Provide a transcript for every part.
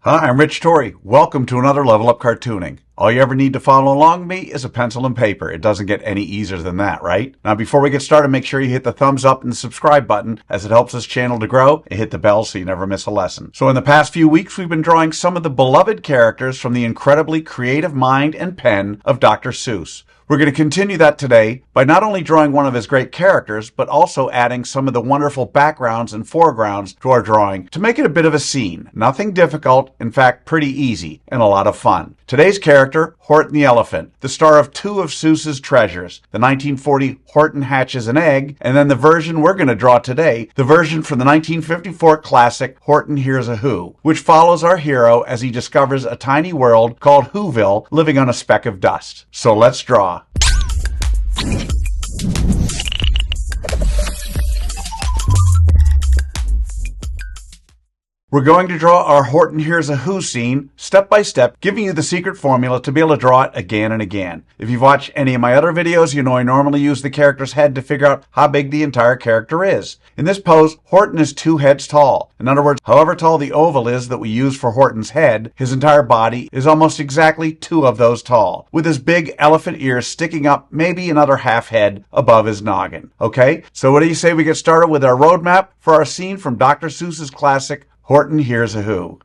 Hi, I'm Rich Torrey. Welcome to another Level Up Cartooning. All you ever need to follow along with me is a pencil and paper. It doesn't get any easier than that, right? Now, before we get started, make sure you hit the thumbs up and the subscribe button as it helps this channel to grow, and hit the bell so you never miss a lesson. So in the past few weeks, we've been drawing some of the beloved characters from the incredibly creative mind and pen of Dr. Seuss. We're going to continue that today by not only drawing one of his great characters, but also adding some of the wonderful backgrounds and foregrounds to our drawing to make it a bit of a scene. Nothing difficult, in fact, pretty easy and a lot of fun. Today's character, Horton the Elephant, the star of two of Seuss's treasures, the 1940 Horton Hatches an Egg, and then the version we're going to draw today, the version from the 1954 classic Horton Hears a Who, which follows our hero as he discovers a tiny world called Whoville living on a speck of dust. So let's draw. We're going to draw our Horton Hears a Who scene step by step, giving you the secret formula to be able to draw it again and again. If you've watched any of my other videos, you know I normally use the character's head to figure out how big the entire character is. In this pose, Horton is 2 heads tall. In other words, however tall the oval is that we use for Horton's head, his entire body is almost exactly 2 of those tall, with his big elephant ears sticking up maybe another half head above his noggin. Okay, so what do you say we get started with our roadmap for our scene from Dr. Seuss's classic Horton Hears a Who.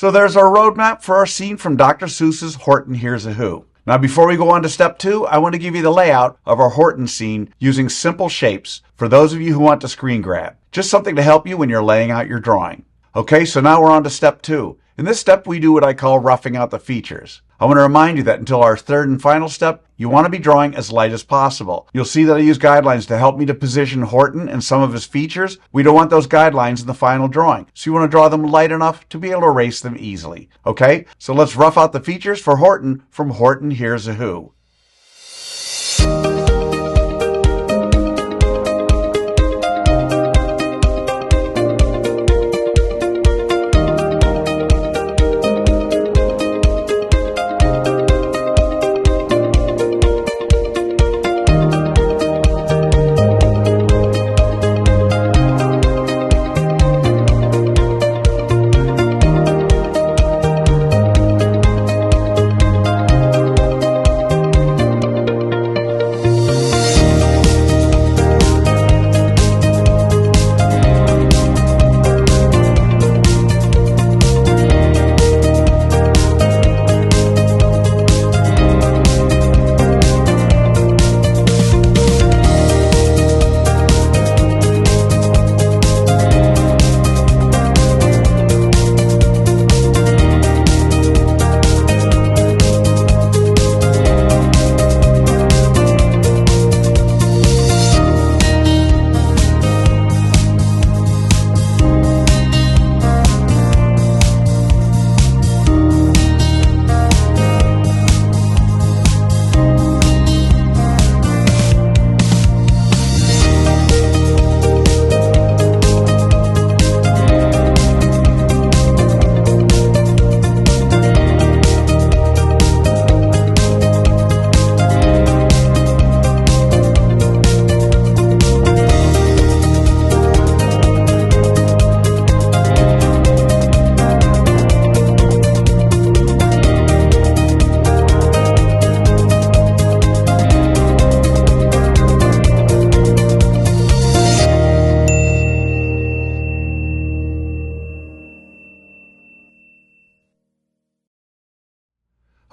So there's our roadmap for our scene from Dr. Seuss's Horton Hears a Who. Now before we go on to step 2, I want to give you the layout of our Horton scene using simple shapes for those of you who want to screen grab. Just something to help you when you're laying out your drawing. Okay, so now we're on to step 2. In this step, we do what I call roughing out the features. I want to remind you that until our third and final step, you want to be drawing as light as possible. You'll see that I use guidelines to help me to position Horton and some of his features. We don't want those guidelines in the final drawing, so you want to draw them light enough to be able to erase them easily. Okay, so let's rough out the features for Horton from Horton Hears a Who.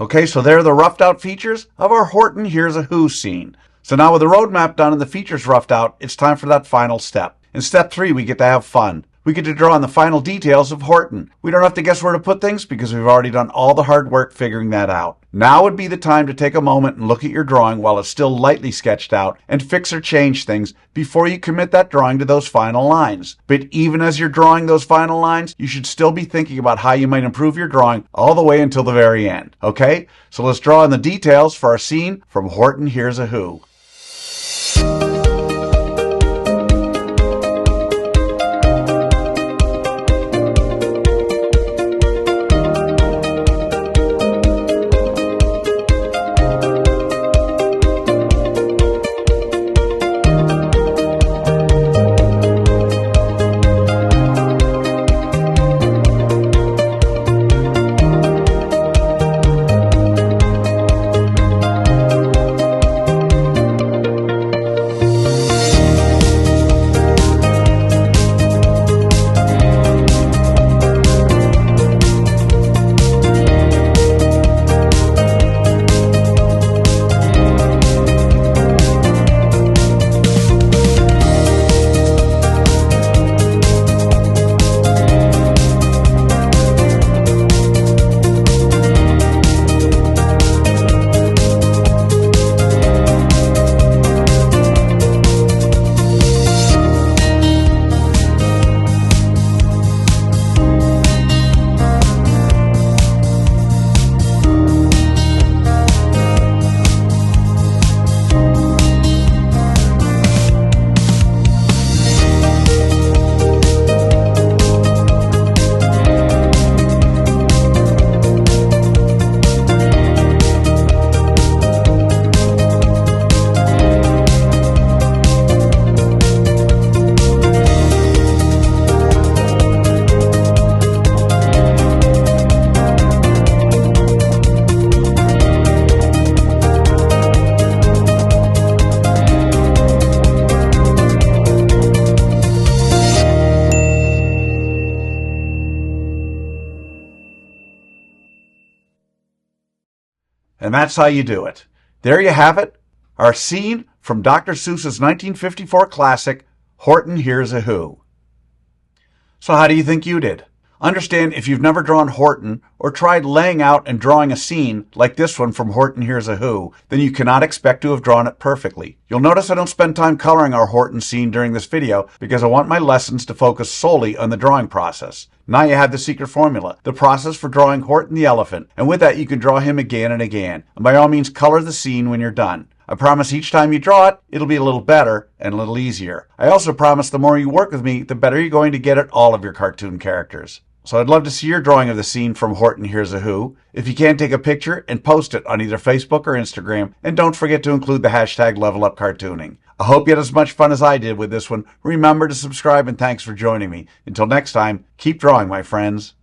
Okay, so there are the roughed out features of our Horton Hears a Who scene. So now with the roadmap done and the features roughed out, it's time for that final step. In step 3, we get to have fun. We get to draw on the final details of Horton. We don't have to guess where to put things because we've already done all the hard work figuring that out. Now would be the time to take a moment and look at your drawing while it's still lightly sketched out and fix or change things before you commit that drawing to those final lines. But even as you're drawing those final lines, you should still be thinking about how you might improve your drawing all the way until the very end. Okay? So let's draw in the details for our scene from Horton Hears a Who. And that's how you do it. There you have it, our scene from Dr. Seuss's 1954 classic, Horton Hears a Who. So how do you think you did? Understand, if you've never drawn Horton or tried laying out and drawing a scene like this one from Horton Hears a Who, then you cannot expect to have drawn it perfectly. You'll notice I don't spend time coloring our Horton scene during this video because I want my lessons to focus solely on the drawing process. Now you have the secret formula, the process for drawing Horton the elephant, and with that you can draw him again and again. And by all means, color the scene when you're done. I promise each time you draw it, it'll be a little better and a little easier. I also promise the more you work with me, the better you're going to get at all of your cartoon characters. So I'd love to see your drawing of the scene from Horton Hears a Who. If you can, take a picture and post it on either Facebook or Instagram, and don't forget to include the hashtag #LevelUpCartooning. I hope you had as much fun as I did with this one. Remember to subscribe, and thanks for joining me. Until next time, keep drawing, my friends.